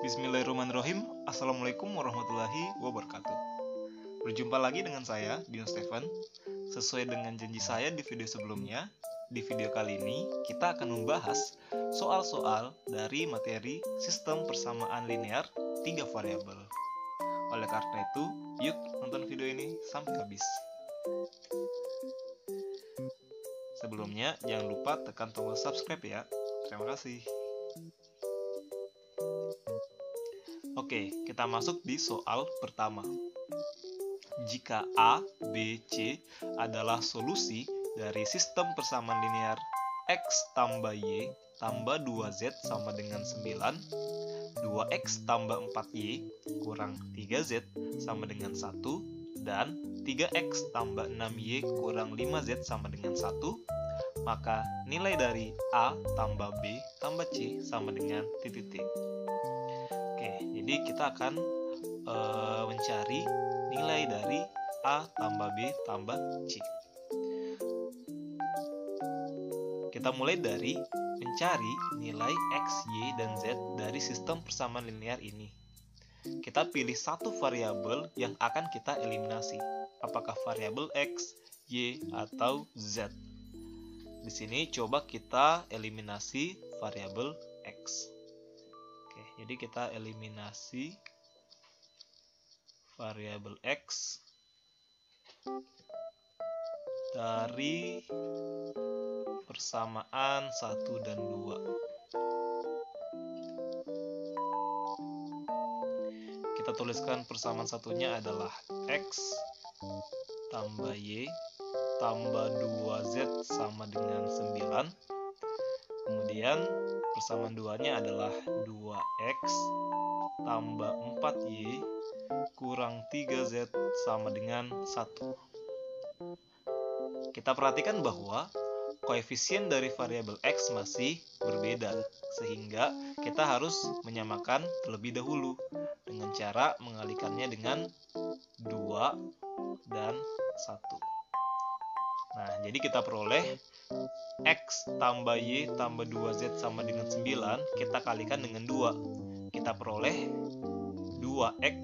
Bismillahirrahmanirrahim. Assalamualaikum warahmatullahi wabarakatuh. Berjumpa lagi dengan saya, Dion Stefan. Sesuai dengan janji saya di video sebelumnya, di video kali ini kita akan membahas soal-soal dari materi sistem persamaan linear 3 variabel. Oleh karena itu, yuk nonton video ini sampai habis. Sebelumnya, jangan lupa tekan tombol subscribe ya. Terima kasih. Oke, kita masuk di soal pertama. Jika A, B, C adalah solusi dari sistem persamaan linear X tambah Y tambah 2Z sama dengan 9, 2X tambah 4Y kurang 3Z sama dengan 1, dan 3X tambah 6Y kurang 5Z sama dengan 1, maka nilai dari A tambah B tambah C sama dengan titik-titik. Oke, jadi kita akan mencari nilai dari A tambah B tambah C. Kita mulai dari mencari nilai X, Y, dan Z dari sistem persamaan linear ini. Kita pilih satu variabel yang akan kita eliminasi. Apakah variabel X, Y, atau Z? Di sini coba kita eliminasi variabel X. Oke, jadi kita eliminasi variabel X dari persamaan 1 dan 2. Kita tuliskan persamaan satunya adalah X tambah Y tambah 2Z sama dengan 9. Kemudian persamaan 2-nya adalah 2X tambah 4Y kurang 3Z sama dengan 1. Kita perhatikan bahwa koefisien dari variabel X masih berbeda, sehingga kita harus menyamakan terlebih dahulu dengan cara mengalihkannya dengan 2 dan 1. Nah, jadi kita peroleh X tambah Y tambah 2Z sama dengan 9, kita kalikan dengan 2. Kita peroleh 2X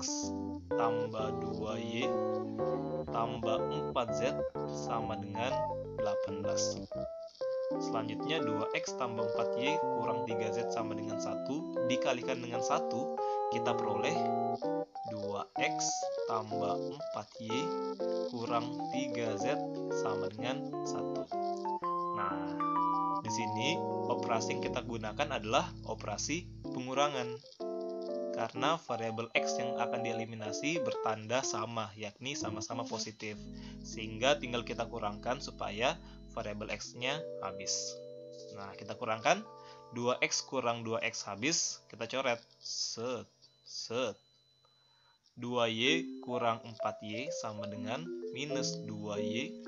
tambah 2Y tambah 4Z sama dengan 18. Selanjutnya 2X tambah 4Y kurang 3Z sama dengan 1 dikalikan dengan 1, kita peroleh 2X tambah 4Y kurang 3Z sama dengan 1. Nah, di sini operasi yang kita gunakan adalah operasi pengurangan. Karena variabel X yang akan dieliminasi bertanda sama, yakni sama-sama positif. Sehingga tinggal kita kurangkan supaya variabel X-nya habis. Nah, kita kurangkan 2X kurang 2X habis, kita coret. Set. 2Y kurang 4Y sama dengan minus 2Y.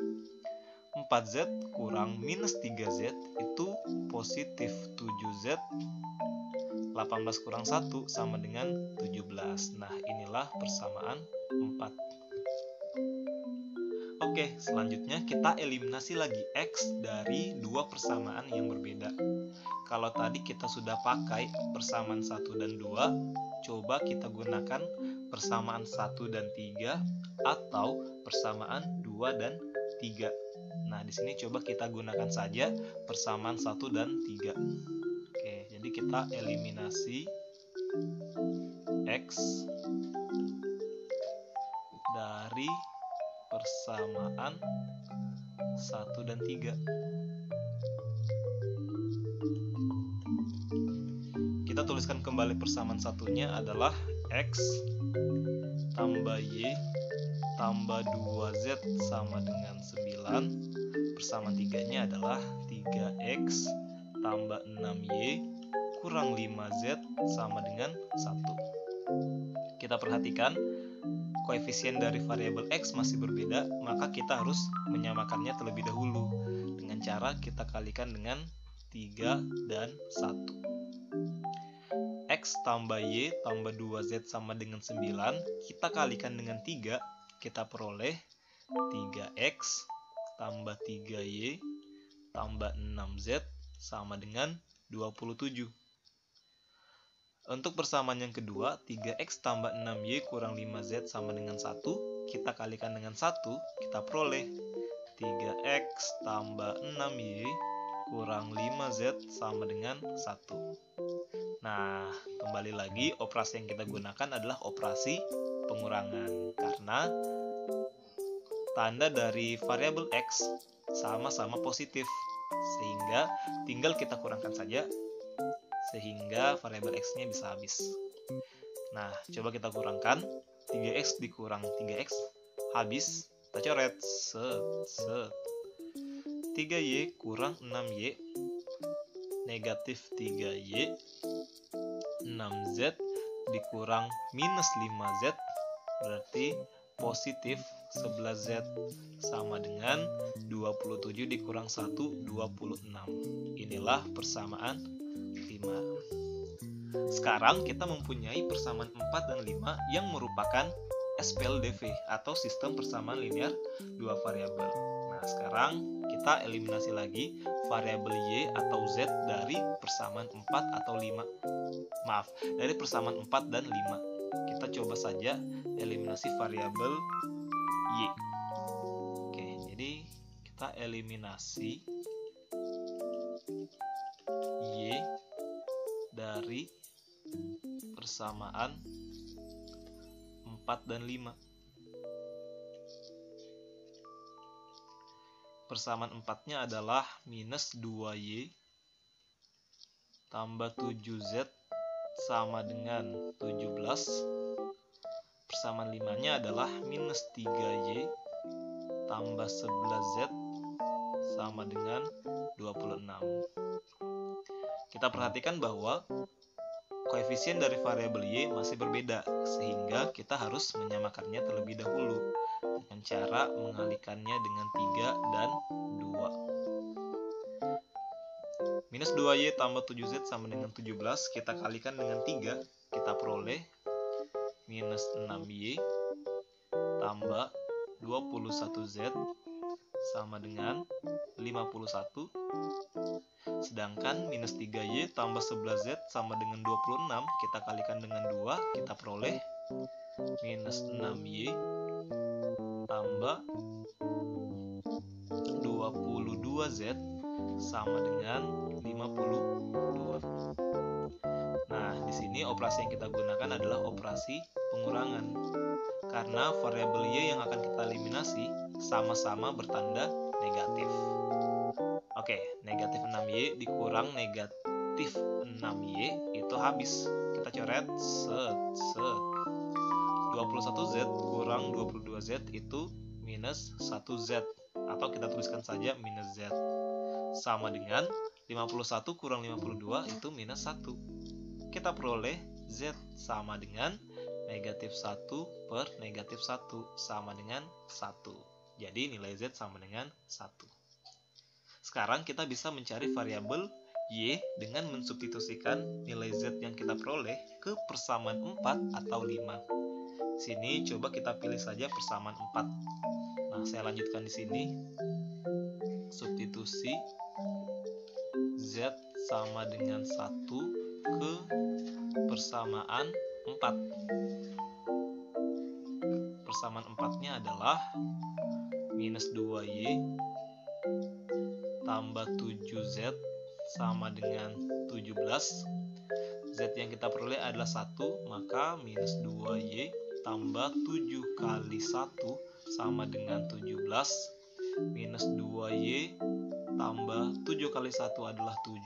4Z kurang minus 3Z itu positif 7Z. 18 kurang 1 sama dengan 17. Nah, inilah persamaan 4. Oke, selanjutnya kita eliminasi lagi X dari dua persamaan yang berbeda. Kalau tadi kita sudah pakai persamaan 1 dan 2, coba kita gunakan persamaan 1 dan 3 atau persamaan 2 dan 3. Nah, di sini coba kita gunakan saja persamaan 1 dan 3. Oke, jadi kita eliminasi X dari persamaan 1 dan 3. Kita tuliskan kembali persamaan satunya adalah X tambah Y tambah 2Z sama dengan 9. Persamaan 3-nya adalah 3X tambah 6Y kurang 5Z sama dengan 1. Kita perhatikan koefisien dari variabel X masih berbeda, maka kita harus menyamakannya terlebih dahulu dengan cara kita kalikan dengan 3 dan 1. X tambah Y tambah 2Z sama dengan 9, kita kalikan dengan 3, kita peroleh 3X tambah 3Y tambah 6Z sama dengan 27. Untuk persamaan yang kedua, 3x tambah 6y kurang 5z sama dengan 1. Kita kalikan dengan 1, kita peroleh 3x tambah 6y kurang 5z sama dengan 1. Nah, kembali lagi, operasi yang kita gunakan adalah operasi pengurangan. Karena tanda dari variabel x sama-sama positif, sehingga tinggal kita kurangkan saja sehingga variabel x-nya bisa habis. Nah, coba kita kurangkan. 3x dikurang 3x habis. Kita coret. Set. 3y kurang 6y negatif 3y. 6z dikurang minus 5z berarti positif 11z sama dengan 27 dikurang 1, 26. Inilah persamaan 5. Sekarang kita mempunyai persamaan 4 dan 5 yang merupakan SPLDV atau sistem persamaan linear dua variabel. Nah, sekarang kita eliminasi lagi variabel y atau z dari persamaan 4 atau 5. Maaf, dari persamaan 4 dan 5. Kita coba saja eliminasi variabel y. Oke, jadi kita eliminasi y dari persamaan 4 dan 5. Persamaan 4-nya adalah minus 2y tambah 7z sama dengan 17. Persamaan 5-nya adalah minus 3y tambah 11z sama dengan 26. Kita perhatikan bahwa koefisien dari variabel y masih berbeda, sehingga kita harus menyamakannya terlebih dahulu dengan cara mengalikannya dengan 3 dan 2. Minus 2y tambah 7z sama dengan 17, kita kalikan dengan 3, kita peroleh minus 6y tambah 21z sama dengan 51. Sedangkan minus 3y tambah 11z sama dengan 26, kita kalikan dengan 2, kita peroleh minus 6y tambah 22z sama dengan 52. Nah, di sini operasi yang kita gunakan adalah operasi pengurangan. Karena variabel y yang akan kita eliminasi sama-sama bertanda negatif. Oke, negatif 6y dikurang negatif 6y itu habis. Kita coret. Set. 21z kurang 22z itu minus 1z. Atau kita tuliskan saja minus z. Sama dengan 51 kurang 52 itu minus 1. Kita peroleh z sama dengan negatif 1 per negatif 1 sama dengan 1. Jadi nilai z sama dengan 1. Sekarang kita bisa mencari variabel y dengan mensubstitusikan nilai z yang kita peroleh ke persamaan 4 atau 5. Sini coba kita pilih saja persamaan 4. Nah, saya lanjutkan di sini. Substitusi z sama dengan 1 ke persamaan 4. Persamaan 4-nya adalah minus 2y tambah 7z sama dengan 17. Z yang kita peroleh adalah 1, maka minus 2y tambah 7 kali 1 sama dengan 17. Minus 2y tambah 7 kali 1 adalah 7.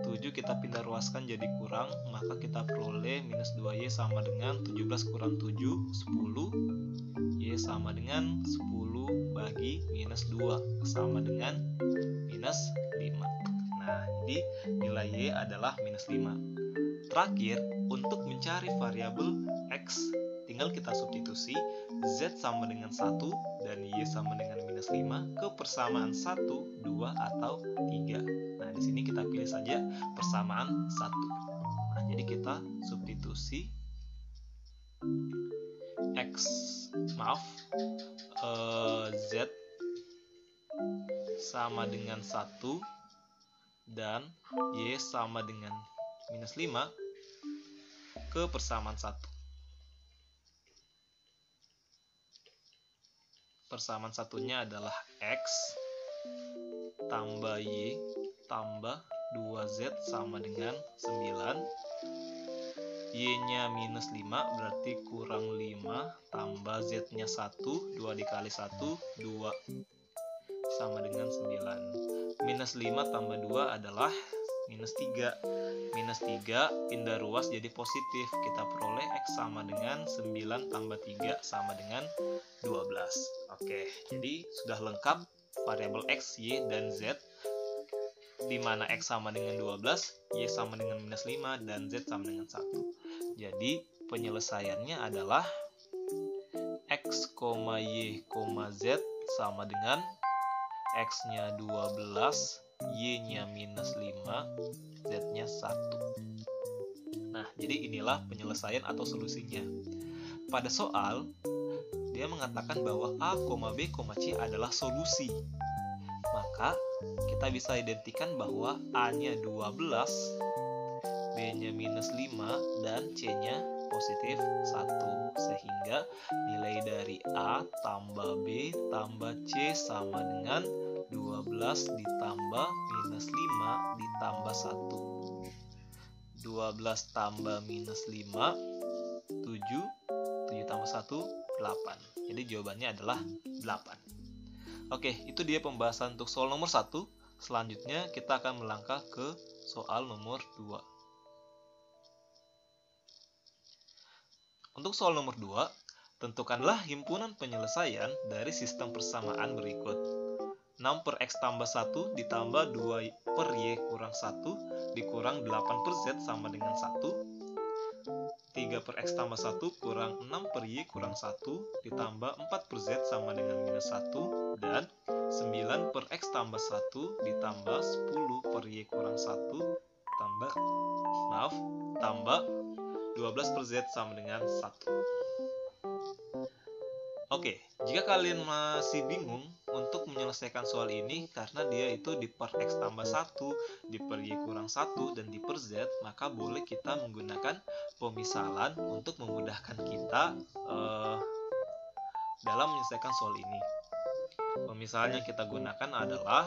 7 kita pindah ruaskan jadi kurang, maka kita peroleh minus 2y sama dengan 17 kurang 7, 10. Y sama dengan 10 bagi minus 2 sama dengan minus 5. Nah, jadi nilai y adalah minus 5. Terakhir, untuk mencari variabel x, tinggal kita substitusi z sama dengan 1 dan y sama dengan minus 5 ke persamaan 1, 2, atau 3. Nah, di sini kita pilih saja persamaan 1. Nah, jadi kita substitusi z sama dengan 1 dan y sama dengan minus 5 ke persamaan 1. Persamaan satunya adalah X tambah Y tambah 2Z sama dengan 9. Y-nya minus 5 berarti kurang 5 tambah Z-nya 1. 2 dikali 1, 2 sama dengan 9. Minus 5 tambah 2 adalah minus 3. Minus 3 pindah ruas jadi positif. Kita peroleh X sama dengan 9 tambah 3 sama dengan 12. Oke, jadi sudah lengkap variabel X, Y, dan Z, di mana X sama dengan 12, Y sama dengan minus 5, dan Z sama dengan 1. Jadi penyelesaiannya adalah X, Y, Z sama dengan X-nya 12, Y-nya minus 5, Z-nya 1. Nah, jadi inilah penyelesaian atau solusinya. Pada soal, dia mengatakan bahwa A, B, C adalah solusi. Maka, kita bisa identikan bahwa A-nya 12, B-nya minus 5, dan C-nya positif 1. Sehingga nilai dari A tambah B tambah C sama dengan 12 ditambah minus 5 ditambah 1. 12 tambah minus 5, 7. 7 tambah 1, 8. Jadi jawabannya adalah 8. Oke, itu dia pembahasan untuk soal nomor 1. Selanjutnya kita akan melangkah ke soal nomor 2. Untuk soal nomor 2, tentukanlah himpunan penyelesaian dari sistem persamaan berikut. 6 per X tambah 1 ditambah 2 per Y kurang 1 dikurang 8 per Z sama dengan 1. 3 per X tambah 1 kurang 6 per Y kurang 1 ditambah 4 per Z sama dengan minus 1. Dan 9 per X tambah 1 ditambah 10 per Y kurang 1 tambah 12 per Z sama dengan 1. Oke, jika kalian masih bingung untuk menyelesaikan soal ini karena dia itu di per X tambah 1, di per Y kurang 1, dan di per Z, maka boleh kita menggunakan pemisalan untuk memudahkan kita dalam menyelesaikan soal ini. Pemisalan yang kita gunakan adalah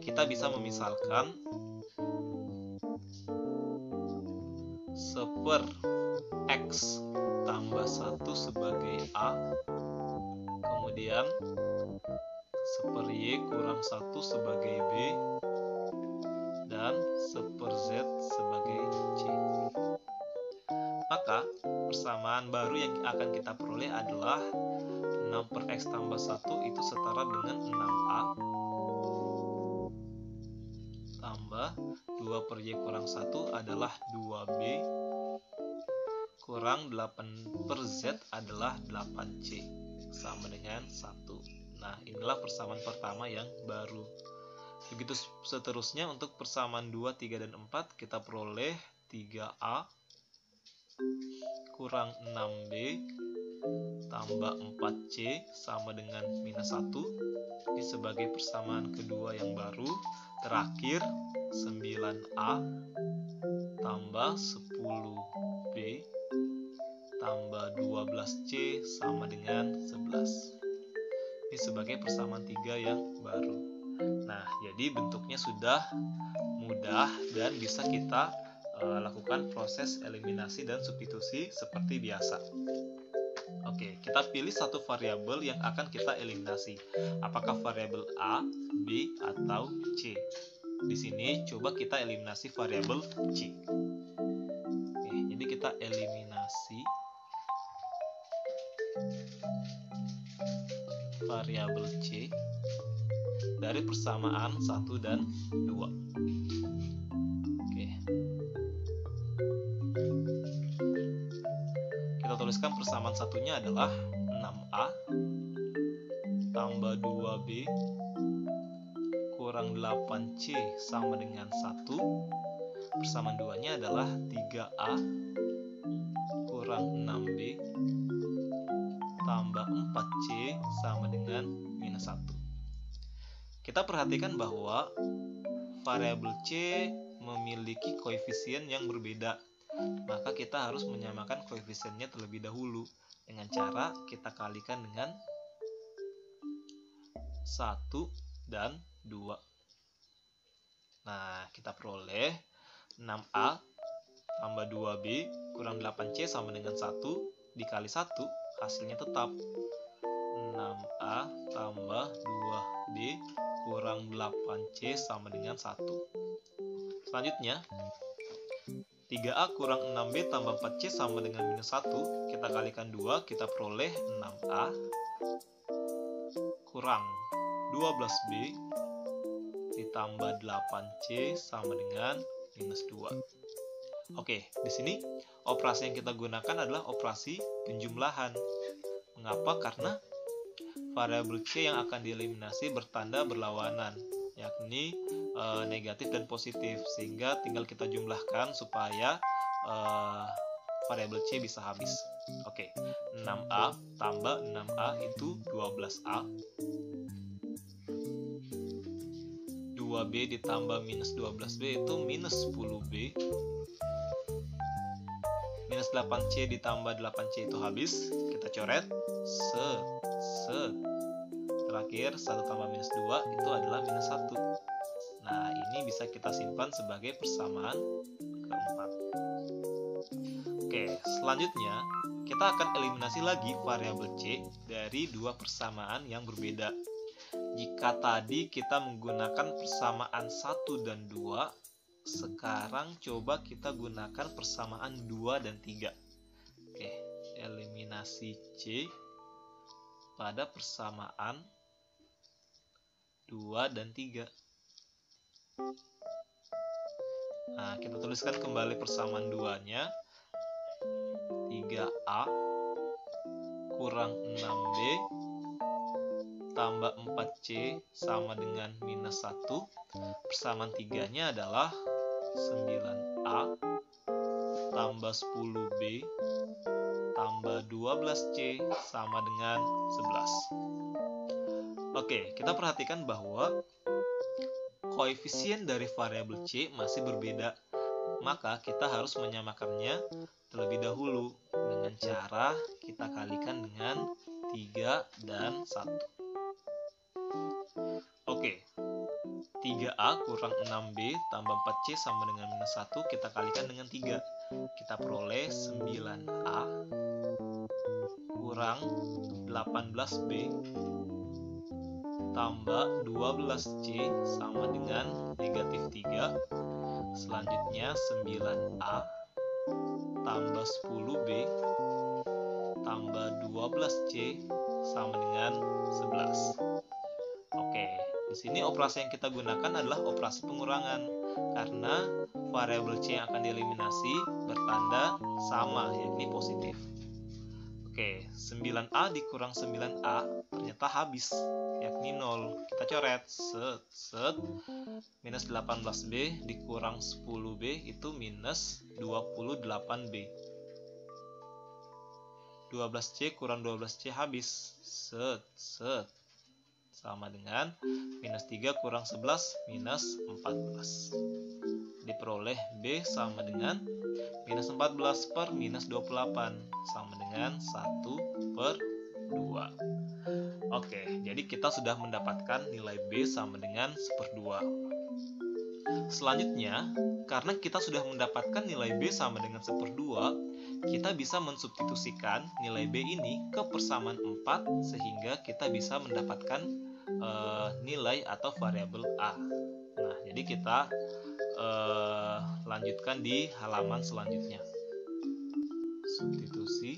kita bisa memisalkan seper X tambah 1 sebagai A, kemudian seper Y kurang 1 sebagai B, dan seper Z sebagai C. Maka persamaan baru yang akan kita peroleh adalah 6 per X tambah 1 itu setara dengan 6A tambah 2 per Y kurang 1 adalah 2B kurang 8 per Z adalah 8C sama dengan 1. Nah, inilah persamaan pertama yang baru. Begitu seterusnya untuk persamaan 2, 3, dan 4 kita peroleh 3A kurang 6B tambah 4C sama dengan minus 1. Ini sebagai persamaan kedua yang baru. Terakhir 9A tambah 10B tambah 12C sama dengan 11. Ini sebagai persamaan 3 yang baru. Nah, jadi bentuknya sudah mudah dan bisa kita lakukan proses eliminasi dan substitusi seperti biasa. Oke, kita pilih satu variabel yang akan kita eliminasi. Apakah variabel A, B, atau C? Di sini coba kita eliminasi variabel C. Oke, jadi kita eliminasi variabel C dari persamaan 1 dan 2. Oke. Kita tuliskan persamaan satunya adalah 6A tambah 2B kurang 8C sama dengan 1. Persamaan 2-nya adalah 3A kurang 6B tambah 4C sama dengan minus 1. Kita perhatikan bahwa variabel C memiliki koefisien yang berbeda. Maka kita harus menyamakan koefisiennya terlebih dahulu dengan cara kita kalikan dengan 1 dan 2. Nah, kita peroleh 6A tambah 2B kurang 8C sama dengan 1 dikali 1, hasilnya tetap 6A tambah 2B kurang 8C sama dengan 1. Selanjutnya, 3A kurang 6B tambah 4C sama dengan minus 1. Kita kalikan 2, kita peroleh 6A kurang 12B ditambah 8C sama dengan minus 2. Oke, di sini operasi yang kita gunakan adalah operasi penjumlahan. Mengapa? Karena variabel C yang akan dieliminasi bertanda berlawanan, yakni negatif dan positif, sehingga tinggal kita jumlahkan supaya variabel C bisa habis. Oke, 6A tambah 6A itu 12A, 2B ditambah minus 12B itu minus 10B, minus 8C ditambah 8C itu habis, kita coret, set. Terakhir 1 tambah minus 2 itu adalah minus 1. Nah, ini bisa kita simpan sebagai persamaan keempat. Oke, selanjutnya kita akan eliminasi lagi variabel C dari dua persamaan yang berbeda. Jika tadi kita menggunakan persamaan 1 dan 2, sekarang coba kita gunakan persamaan 2 dan 3. Oke, eliminasi C pada persamaan 2 dan 3. Nah, kita tuliskan kembali persamaan 2-nya. 3A kurang 6B tambah 4C sama dengan minus 1. Persamaan 3-nya adalah 9A tambah 10B tambah 12C sama dengan 11. Oke, kita perhatikan bahwa koefisien dari variabel C masih berbeda. Maka kita harus menyamakannya terlebih dahulu dengan cara kita kalikan dengan 3 dan 1. Oke, 3A kurang 6B tambah 4C sama dengan minus 1, kita kalikan dengan 3. Kita peroleh 9A kurang 18B tambah 12C sama dengan negatif 3. Selanjutnya 9A tambah 10B tambah 12C sama dengan 11. Oke, di sini operasi yang kita gunakan adalah operasi pengurangan karena variabel C yang akan dieliminasi bertanda sama, yakni positif. Oke, 9A dikurang 9A ternyata habis, yakni 0. Kita coret, set. Minus 18B dikurang 10B itu minus 28B. 12C kurang 12C habis, set. Sama dengan minus 3 kurang 11 minus 14. Diperoleh B sama dengan minus 14 per minus 28 sama dengan 1/2. Oke, jadi kita sudah mendapatkan nilai B sama dengan 1/2. Selanjutnya, karena kita sudah mendapatkan nilai B sama dengan 1/2, kita bisa mensubstitusikan nilai B ini ke persamaan 4 sehingga kita bisa mendapatkan nilai atau variabel A. Nah, jadi kita lanjutkan di halaman selanjutnya. Substitusi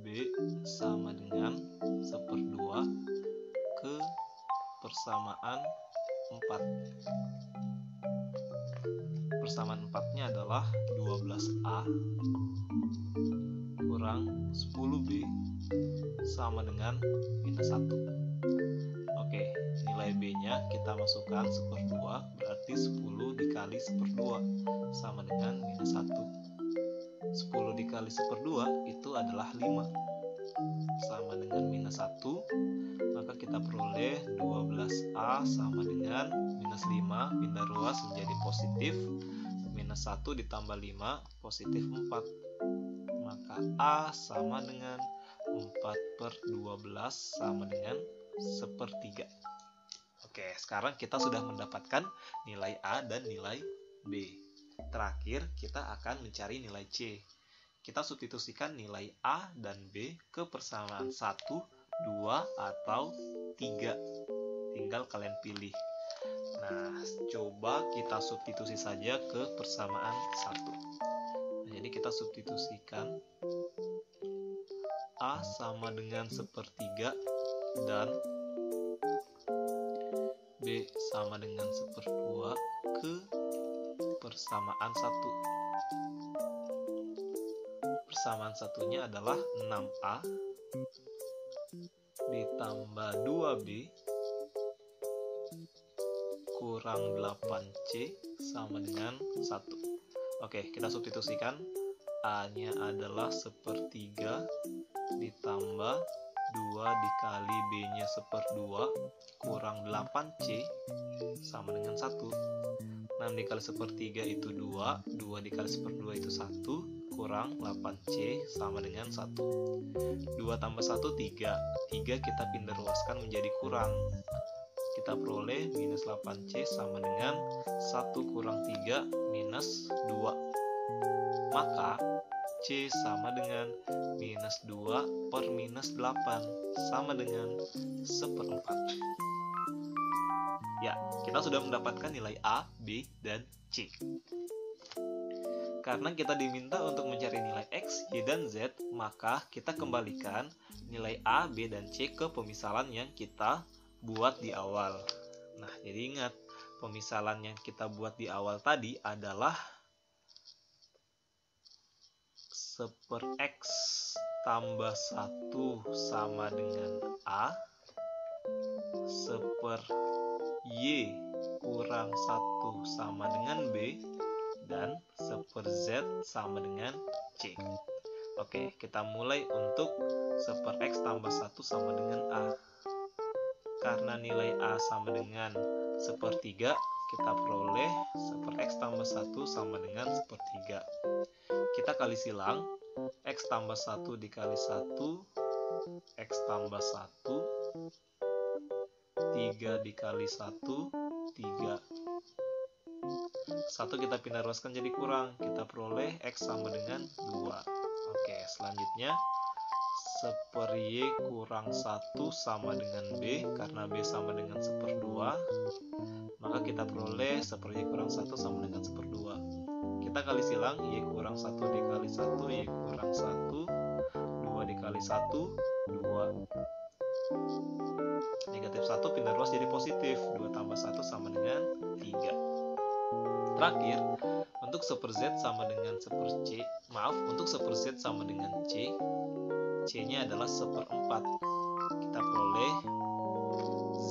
B sama dengan 1/2 ke persamaan 4. Persamaan 4-nya adalah 12A kurang 10B sama dengan minus 1. Oke, nilai B-nya kita masukkan 1/2, berarti 10 dikali 1/2 sama dengan minus 1. 10 dikali 1/2 itu adalah 5 sama dengan minus 1. Maka kita peroleh 12A sama dengan minus minus 5 pindah ruas menjadi positif. Minus 1 ditambah 5 positif 4. Maka A sama dengan 4/12 sama dengan 1/3. Oke, sekarang kita sudah mendapatkan nilai A dan nilai B. Terakhir, kita akan mencari nilai C. Kita substitusikan nilai A dan B ke persamaan 1, 2, atau 3. Tinggal kalian pilih. Nah, coba kita substitusi saja ke persamaan 1. Nah, jadi kita substitusikan A sama dengan 1/3 dan B sama dengan 1/2 ke persamaan 1. Persamaan satunya adalah 6A ditambah 2B kurang 8C sama dengan 1. Oke, kita substitusikan. A-nya adalah 1/3 ditambah 2 dikali B-nya 1/2 kurang 8C sama dengan 1. 6 dikali 1/3 itu 2, 2 dikali 1/2 itu 1, kurang 8C sama dengan 1. 2 tambah 1, 3. 3 kita pindah ruaskan menjadi kurang. Kita peroleh minus 8C sama dengan 1 kurang 3 minus 2. Maka C sama dengan minus 2 per minus 8 sama dengan 1/4. Ya, kita sudah mendapatkan nilai A, B, dan C. Karena kita diminta untuk mencari nilai X, Y, dan Z, maka kita kembalikan nilai A, B, dan C ke pemisalan yang kita buat di awal. Nah, jadi ingat, pemisalan yang kita buat di awal tadi adalah 1/X tambah 1 sama dengan A, 1/Y kurang 1 sama dengan B, dan 1/Z sama dengan C. Oke, kita mulai untuk 1/X tambah 1 sama dengan A. Karena nilai A sama dengan 1/3, kita peroleh 1/X tambah 1 sama dengan 1/3. Kita kali silang, X tambah 1 dikali 1, X tambah 1, 3 dikali 1, 3. 1 kita pindah ruaskan jadi kurang, kita peroleh X sama dengan 2. Oke, selanjutnya 1/Y kurang 1 sama dengan B, karena B sama dengan 1/2, maka kita peroleh 1/Y kurang 1 sama dengan 1/2. Kita kali silang, Y kurang 1 dikali 1, Y kurang 1, 2 dikali 1, 2. Negatif 1 pindah ruas jadi positif, 2 tambah 1 sama dengan 3. Terakhir, untuk 1/Z sama dengan 1/C, untuk 1/Z sama dengan C, C-nya adalah 1/4. Kita peroleh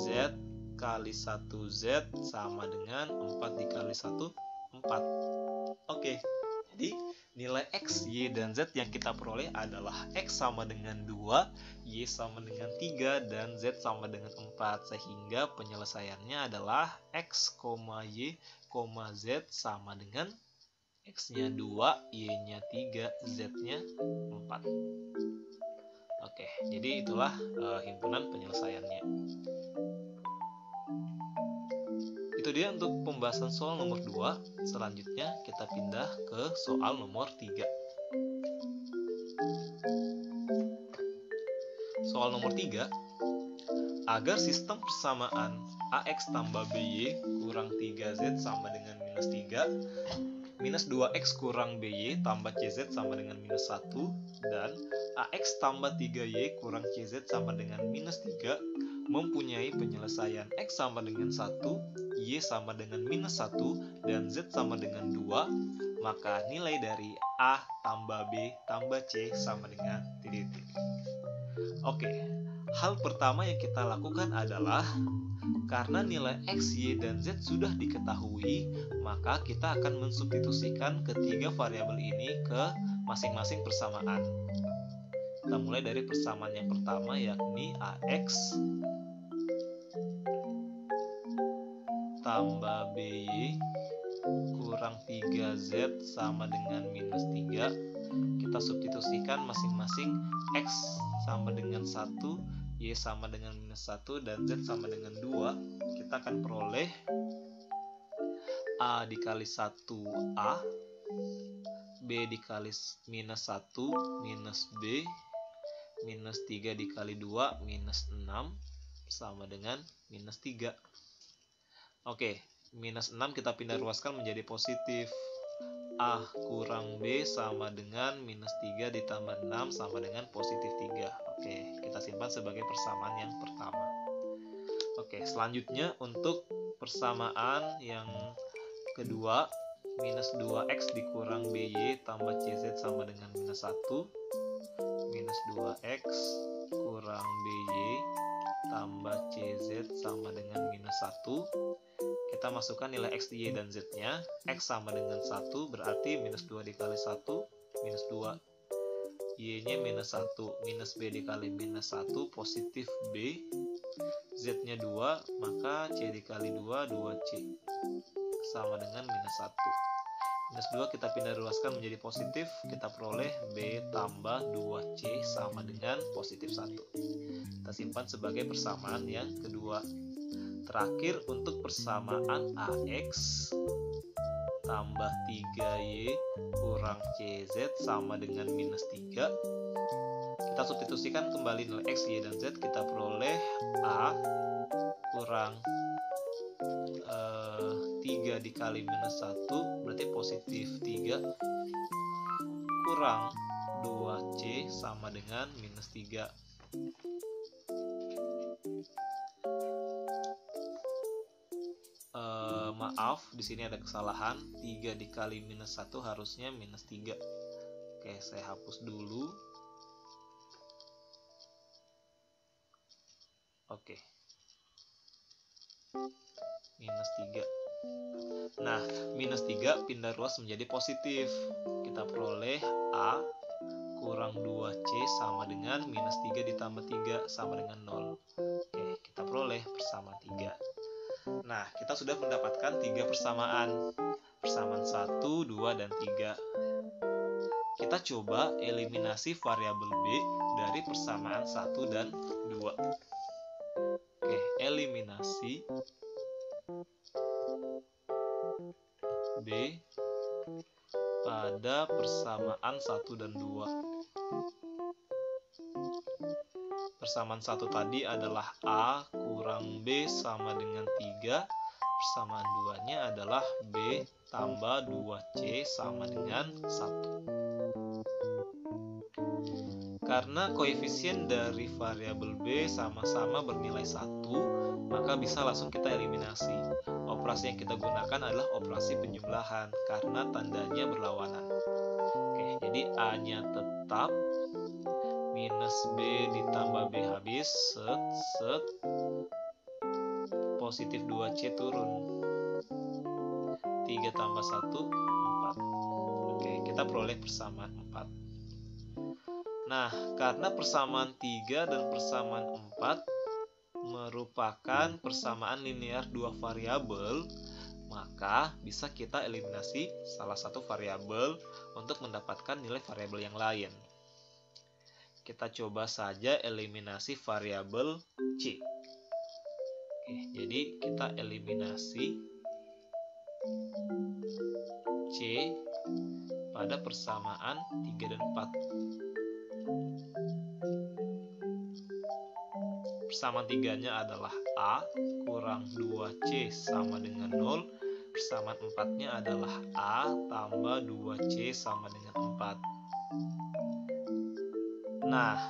Z kali 1Z sama dengan 4 dikali 1, 4. Oke, jadi nilai X, Y, dan Z yang kita peroleh adalah X sama dengan 2, Y sama dengan 3, dan Z sama dengan 4. Sehingga penyelesaiannya adalah X, Y, Z sama dengan X-nya 2, Y-nya 3, Z-nya 4. Oke, jadi itulah himpunan penyelesaiannya. Itu dia untuk pembahasan soal nomor 2. Selanjutnya kita pindah ke soal nomor 3. Soal nomor 3. Agar sistem persamaan AX tambah BY kurang 3Z sama dengan minus 3, minus 2X kurang BY tambah CZ sama dengan minus 1, dan AX tambah 3Y kurang CZ sama dengan minus 3 mempunyai penyelesaian X sama dengan 1, Y sama dengan minus 1, dan Z sama dengan 2, maka nilai dari A tambah B tambah C sama dengan titik-titik. Oke, hal pertama yang kita lakukan adalah karena nilai X, Y, dan Z sudah diketahui, maka kita akan mensubstitusikan ketiga variabel ini ke masing-masing persamaan. Kita mulai dari persamaan yang pertama, yakni AX tambah BY kurang 3Z sama dengan minus 3. Kita substitusikan masing-masing X sama dengan 1, Y sama dengan minus 1, dan Z sama dengan 2. Kita akan peroleh A dikali 1A, B dikali minus 1 minus B, minus 3 dikali 2 minus 6 sama dengan minus 3. Oke, minus 6 kita pindah ruaskan menjadi positif. A kurang B sama dengan minus 3 ditambah 6 sama dengan positif 3. Oke, kita simpan sebagai persamaan yang pertama. Oke, selanjutnya untuk persamaan yang kedua, minus 2X dikurang BY tambah CZ sama dengan minus 1. Minus 2X kurang BY tambah CZ sama dengan minus 1. Kita masukkan nilai X, Y, dan Z-nya. X sama dengan 1, berarti minus 2 dikali 1, minus 2. Y-nya minus 1, minus B dikali minus 1, positif B. Z-nya 2, maka C dikali 2, 2C. Sama dengan minus 1. Minus 2 kita pindah ruaskan menjadi positif. Kita peroleh B tambah 2C sama dengan positif 1. Kita simpan sebagai persamaan yang kedua. Terakhir untuk persamaan AX tambah 3Y kurang CZ sama dengan minus 3. Kita substitusikan kembali nilai X, Y, dan Z. Kita peroleh A kurang 3 dikali minus 1 berarti positif 3 kurang 2C sama dengan minus 3. Maaf, di sini ada kesalahan. 3 dikali minus 1 harusnya minus 3. Oke, saya hapus dulu. Oke. Minus 3. Nah, minus 3 pindah ruas menjadi positif. Kita peroleh A kurang 2C sama dengan minus 3 ditambah 3 sama dengan 0. Oke, kita peroleh persamaan 3. Nah, kita sudah mendapatkan 3 persamaan. Persamaan 1, 2, dan 3. Kita coba eliminasi variabel B dari persamaan 1 dan 2. Oke, eliminasi B pada persamaan 1 dan 2. Persamaan 1 tadi adalah A kurang B sama dengan 3. Persamaan 2-nya adalah B tambah 2C sama dengan 1. Karena koefisien dari variabel B sama-sama bernilai 1, maka bisa langsung kita eliminasi. Operasi yang kita gunakan adalah operasi penjumlahan karena tandanya berlawanan. Oke, jadi A-nya tetap, minus B ditambah B habis, set, positif 2C turun, 3 tambah 1, 4. Oke, kita peroleh persamaan 4. Nah, karena persamaan 3 dan persamaan 4 merupakan persamaan linear dua variabel, maka bisa kita eliminasi salah satu variabel untuk mendapatkan nilai variabel yang lain. Kita coba saja eliminasi variabel C. Oke, jadi kita eliminasi C pada persamaan 3 dan 4. Persamaan 3-nya adalah A kurang 2C sama dengan 0. Persamaan 4-nya adalah A tambah 2C sama dengan 4. Nah,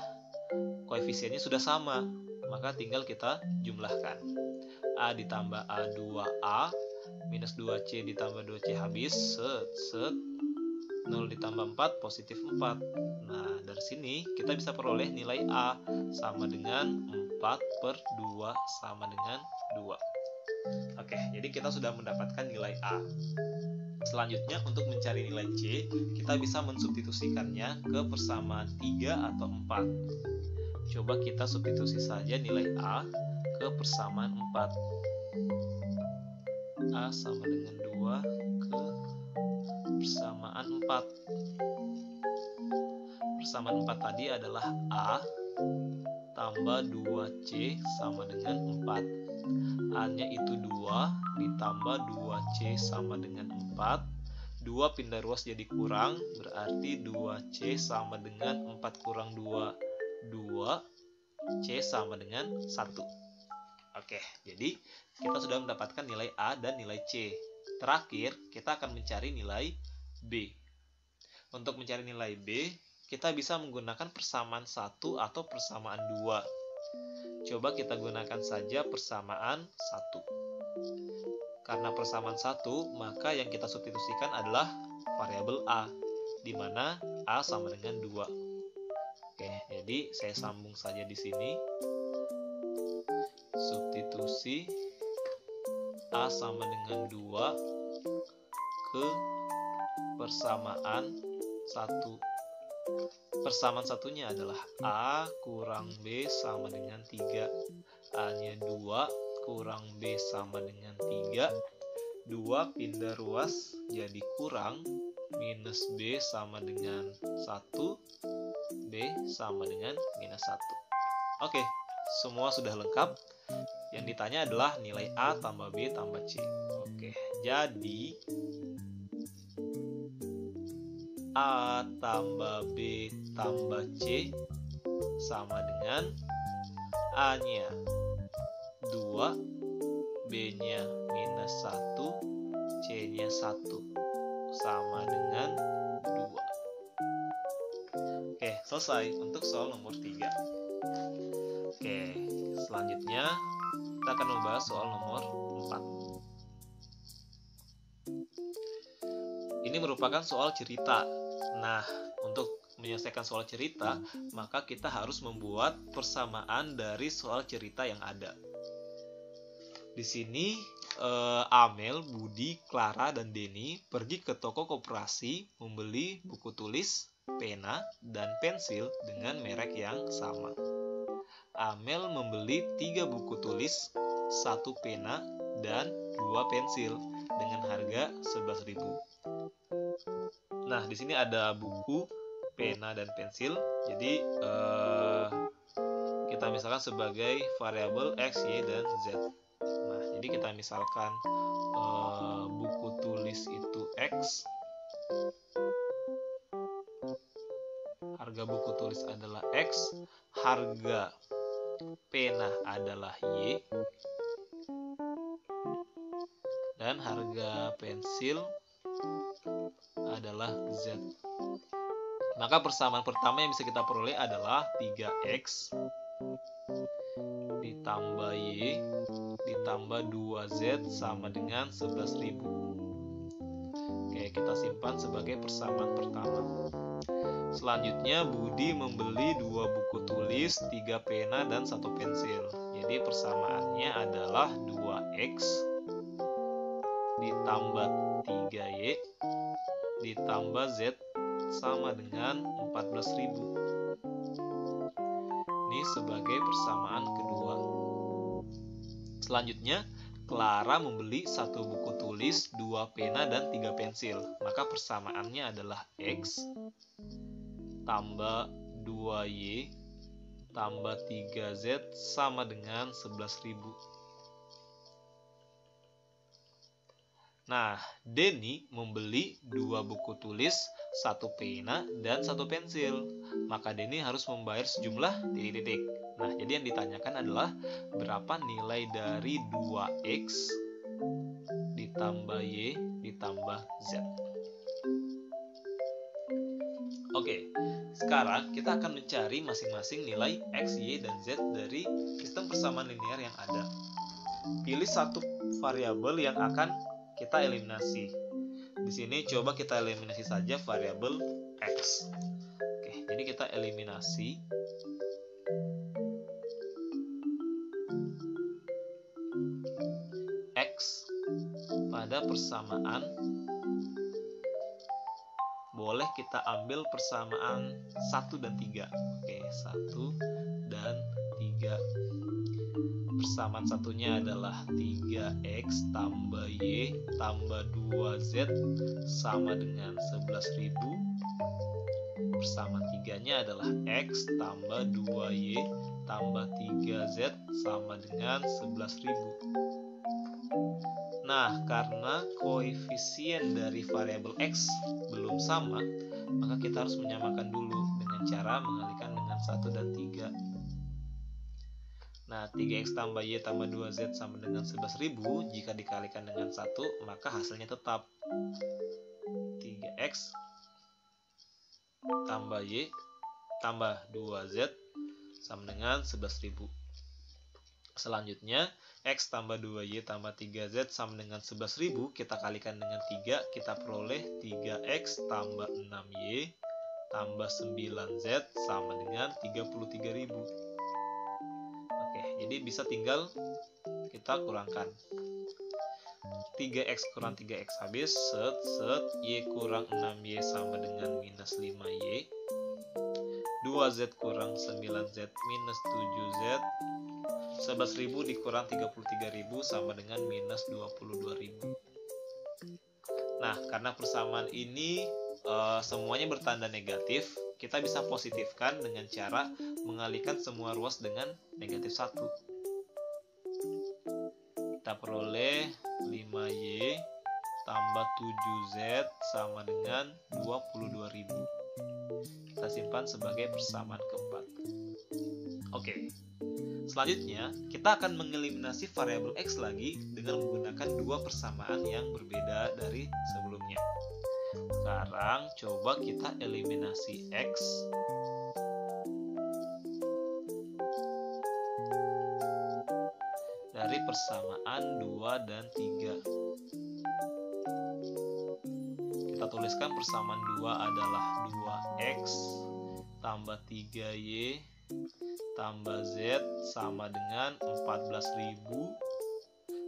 koefisiennya sudah sama, maka tinggal kita jumlahkan. A ditambah A 2A, minus 2C ditambah 2C habis, set, 0 ditambah 4, positif 4. Nah, dari sini kita bisa peroleh nilai A sama dengan 4/2 sama dengan 2. Oke, jadi kita sudah mendapatkan nilai A. Selanjutnya, untuk mencari nilai C, kita bisa mensubstitusikannya ke persamaan 3 atau 4. Coba kita substitusi saja nilai A ke persamaan 4. A sama dengan 2 ke persamaan 4. Persamaan 4 tadi adalah A tambah 2C sama dengan 4. A-nya itu 2 ditambah 2C sama dengan 4. 2 pindah ruas jadi kurang, berarti 2C sama dengan 4 kurang 2. 2C sama dengan 1. Oke, jadi kita sudah mendapatkan nilai A dan nilai C. Terakhir, kita akan mencari nilai B. Untuk mencari nilai B, kita bisa menggunakan persamaan 1 atau persamaan 2. Coba kita gunakan saja persamaan 1. Karena persamaan 1, maka yang kita substitusikan adalah variabel A, di mana A sama dengan 2. Oke, jadi saya sambung saja di sini. Substitusi A sama dengan 2 ke persamaan 1. Persamaan satunya adalah A kurang B sama dengan 3. A-nya 2 kurang B sama dengan 3. 2 pindah ruas jadi kurang, minus B sama dengan 1. B sama dengan minus 1. Oke, semua sudah lengkap. Yang ditanya adalah nilai A tambah B tambah C. Oke, jadi A tambah B tambah C sama dengan A-nya 2, B-nya minus 1, C-nya 1 sama dengan 2. Oke, selesai untuk soal nomor 3. Oke, selanjutnya kita akan membahas soal nomor 4. Ini merupakan soal cerita. Nah, untuk menyelesaikan soal cerita, maka kita harus membuat persamaan dari soal cerita yang ada. Di sini Amel, Budi, Clara, dan Denny pergi ke toko koperasi membeli buku tulis, pena, dan pensil dengan merek yang sama. Amel membeli 3 buku tulis, 1 pena, dan 2 pensil dengan harga 11.000. Nah, di sini ada buku, pena, dan pensil. Jadi kita misalkan sebagai variabel X, Y, dan Z. Nah, jadi kita misalkan buku tulis itu X, harga buku tulis adalah X, harga pena adalah Y, dan harga pensil adalah Z. Maka persamaan pertama yang bisa kita peroleh adalah 3X ditambah Y ditambah 2Z sama dengan 11.000. Oke, kita simpan sebagai persamaan pertama. Selanjutnya, Budi membeli 2 buku tulis, 3 pena, dan 1 pensil. Jadi persamaannya adalah 2X ditambah 3Y ditambah Z sama dengan 14.000. Ini sebagai persamaan kedua. Selanjutnya, Clara membeli 1 buku tulis, 2 pena, dan 3 pensil. Maka persamaannya adalah X tambah 2Y tambah 3Z sama dengan 11.000. Nah, Denny membeli 2 buku tulis, 1 pena, dan 1 pensil. Maka Denny harus membayar sejumlah titik-titik. Nah, jadi yang ditanyakan adalah berapa nilai dari 2X ditambah Y ditambah Z. Oke, sekarang kita akan mencari masing-masing nilai X, Y, dan Z dari sistem persamaan linear yang ada. Pilih satu variabel yang akan kita eliminasi. Di sini coba kita eliminasi saja variabel X. Oke, jadi kita eliminasi. X pada persamaan, boleh kita ambil persamaan 1 dan 3. Oke, 1 dan 3. persamaan satunya adalah 3x tambah y tambah 2z sama dengan 11.000. Persamaan tiganya adalah x tambah 2y tambah 3z sama dengan 11.000. Nah, karena koefisien dari variabel x belum sama, maka kita harus menyamakan dulu dengan cara mengalihkan dengan 1 dan 3. Nah, 3x tambah y tambah 2z sama dengan 11.000. Jika dikalikan dengan 1, maka hasilnya tetap 3x tambah y tambah 2z sama dengan 11.000. Selanjutnya, x tambah 2y tambah 3z sama dengan 11.000. Kita kalikan dengan 3, kita peroleh 3x tambah 6y tambah 9z sama dengan 33.000. Oke, jadi bisa tinggal kita kurangkan. 3x kurang 3x habis, y kurang 6y sama dengan minus 5y. 2z kurang 9z minus 7z. 11.000 dikurang 33.000 sama dengan minus 22.000. Nah, karena persamaan ini semuanya bertanda negatif, kita bisa positifkan dengan cara mengalihkan semua ruas dengan negatif 1. Kita peroleh 5y tambah 7z sama dengan 22.000. Kita simpan sebagai persamaan keempat. Oke. Selanjutnya, kita akan mengeliminasi variabel x lagi dengan menggunakan dua persamaan yang berbeda dari sebelumnya. Sekarang coba kita eliminasi x dari persamaan 2 dan 3. Kita tuliskan persamaan 2 adalah 2x tambah 3y tambah z sama dengan 14.000.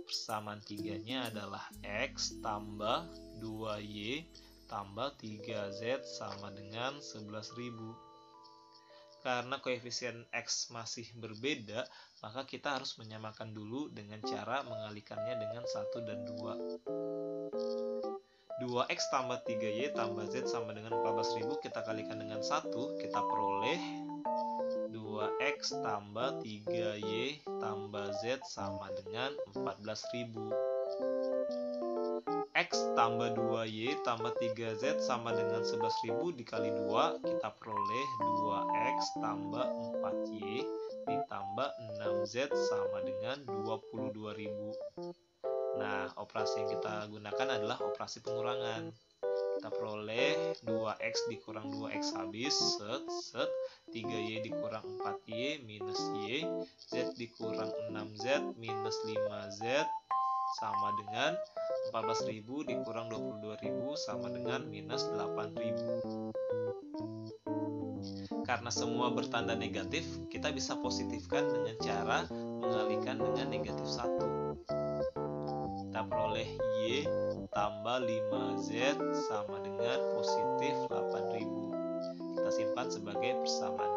Persamaan 3-nya adalah x tambah 2y tambah 3z sama dengan 11.000. Karena koefisien x masih berbeda, maka kita harus menyamakan dulu dengan cara mengalihkannya dengan 1 dan 2. 2x tambah 3y tambah z sama dengan 14.000, kita kalikan dengan 1, kita peroleh 2x tambah 3y tambah z sama dengan 14.000. X tambah 2y tambah 3z sama dengan 11.000 dikali 2, kita peroleh 2x tambah 4y ditambah 6z sama dengan 22.000. Nah, operasi yang kita gunakan adalah operasi pengurangan. Kita peroleh 2x dikurang 2x habis, 3y dikurang 4y minus y, z dikurang 6z minus 5z sama dengan 14.000 dikurang 22.000 sama dengan minus 8.000. Karena semua bertanda negatif, kita bisa positifkan dengan cara mengalihkan dengan negatif 1. Kita peroleh y tambah 5z sama dengan positif 8.000. Kita simpan sebagai persamaan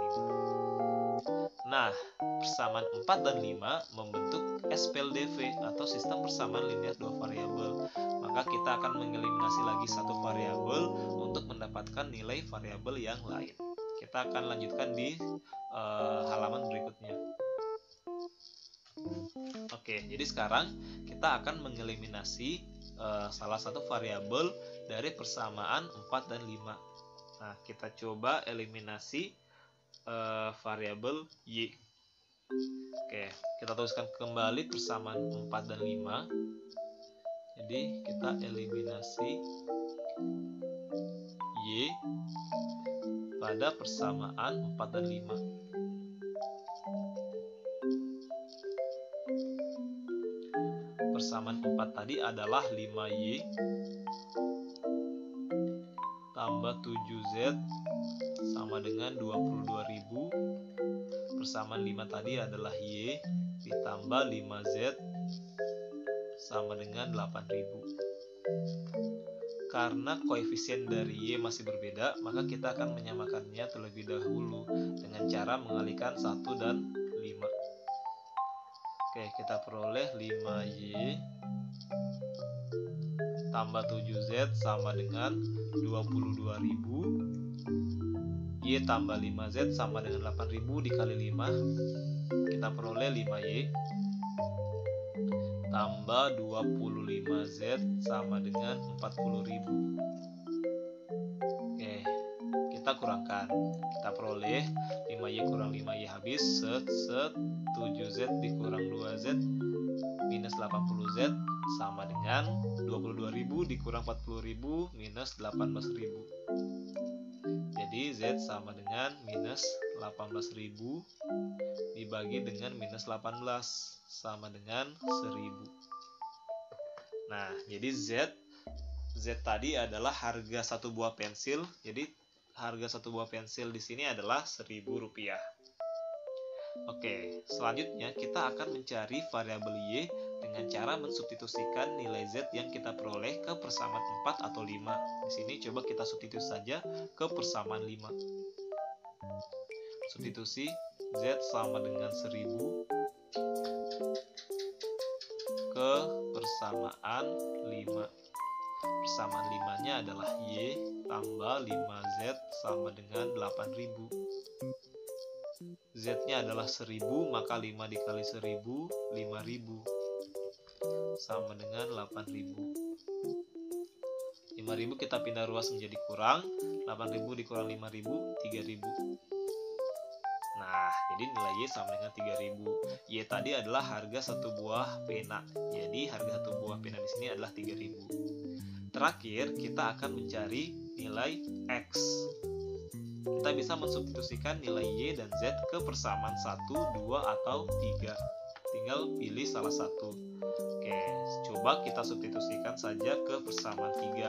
5. Nah, persamaan 4 dan 5 membentuk SPLDV atau sistem persamaan linear dua variabel. Maka kita akan mengeliminasi lagi satu variabel untuk mendapatkan nilai variabel yang lain. Kita akan lanjutkan di halaman berikutnya. Oke, jadi sekarang kita akan mengeliminasi salah satu variabel dari persamaan 4 dan 5. Nah, kita coba eliminasi variabel y. Oke, kita tuliskan kembali persamaan 4 dan 5. Jadi, kita eliminasi y pada persamaan 4 dan 5. Persamaan 4 tadi adalah 5y tambah 7z sama dengan 22.000. Persamaan 5 tadi adalah y ditambah 5z sama dengan 8.000. Karena koefisien dari y masih berbeda, maka kita akan menyamakannya terlebih dahulu dengan cara mengalihkan 1 dan 5. Oke, kita peroleh 5Y tambah 7Z sama dengan 22.000. Y tambah 5Z sama dengan 8.000 dikali 5. Kita peroleh 5Y tambah 25Z sama dengan 40.000. Oke, kita kurangkan. Kita peroleh 5Y kurang 5Y habis. 7Z dikurang 2Z minus 80Z sama dengan 22.000 dikurang 40.000 minus 18.000. Jadi Z sama dengan minus 18.000 dibagi dengan minus 18 sama dengan 1.000. Nah, jadi Z tadi adalah harga satu buah pensil. Jadi harga satu buah pensil di sini adalah Rp1.000. Oke, selanjutnya kita akan mencari variabel Y dengan cara mensubstitusikan nilai Z yang kita peroleh ke persamaan 4 atau 5. Di sini coba kita substitusi saja ke persamaan 5. Substitusi Z sama dengan 1.000 ke persamaan 5. Persamaan 5-nya adalah Y tambah 5Z sama dengan 8.000. Z-nya adalah 1.000, maka 5 dikali 1.000, 5.000 sama dengan 8.000. 5.000 kita pindah ruas menjadi kurang, 8.000 dikurang 5.000, 3.000. Nah, jadi nilai Y sama dengan 3.000. Y tadi adalah harga satu buah pena. Jadi harga satu buah pena di sini adalah 3.000. Terakhir, kita akan mencari nilai X. Kita bisa mensubstitusikan nilai Y dan Z ke persamaan 1, 2, atau 3. Tinggal pilih salah satu. Oke, coba kita substitusikan saja ke persamaan 3.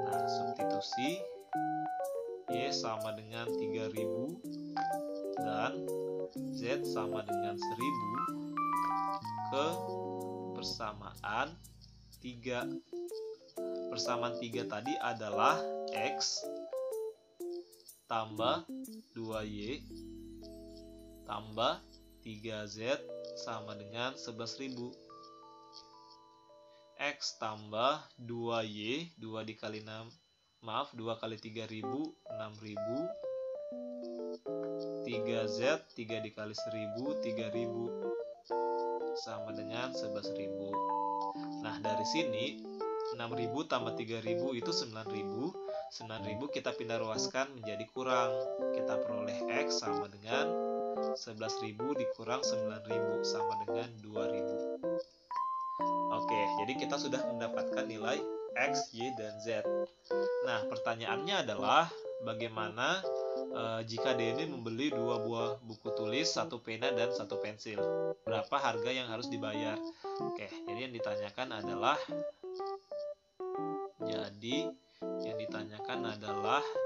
Nah, substitusi Y sama dengan 3.000 dan Z sama dengan 1.000 ke persamaan 3. Persamaan 3 tadi adalah X tambah 2Y tambah 3Z sama dengan 11.000. X tambah 2Y, 2 dikali 6, 2 kali 3.000, 6.000. 3Z, 3 dikali 1.000, 3.000 sama dengan 11.000. Nah, dari sini 6.000 tambah 3.000 itu 9.000. 9.000 kita pindah ruaskan menjadi kurang. Kita peroleh X sama dengan 11.000 dikurang 9.000 sama dengan 2.000. Oke, jadi kita sudah mendapatkan nilai X, Y, dan Z. Nah, pertanyaannya adalah bagaimana jika Denny membeli 2 buah buku tulis, 1 pena, dan 1 pensil? Berapa harga yang harus dibayar? Oke, jadi yang ditanyakan adalah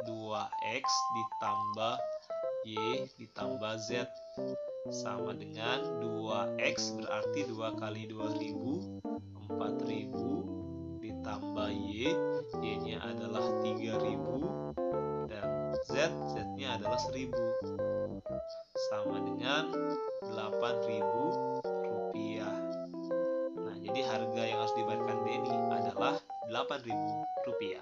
2X ditambah Y ditambah Z sama dengan 2X berarti 2 kali 2.000, 4.000 ditambah Y, Y-nya adalah 3.000 dan Z-nya adalah 1.000 sama dengan 8.000 rupiah. Nah, jadi harga yang harus dibayarkan Denny adalah 8.000 rupiah.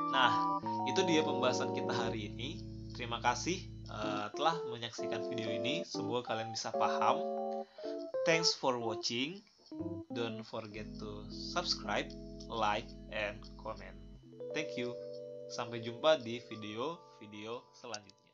Nah, itu dia pembahasan kita hari ini. Terima kasih telah menyaksikan video ini. Semoga kalian bisa paham. Thanks for watching. Don't forget to subscribe, like, and comment. Thank you. Sampai jumpa di video-video selanjutnya.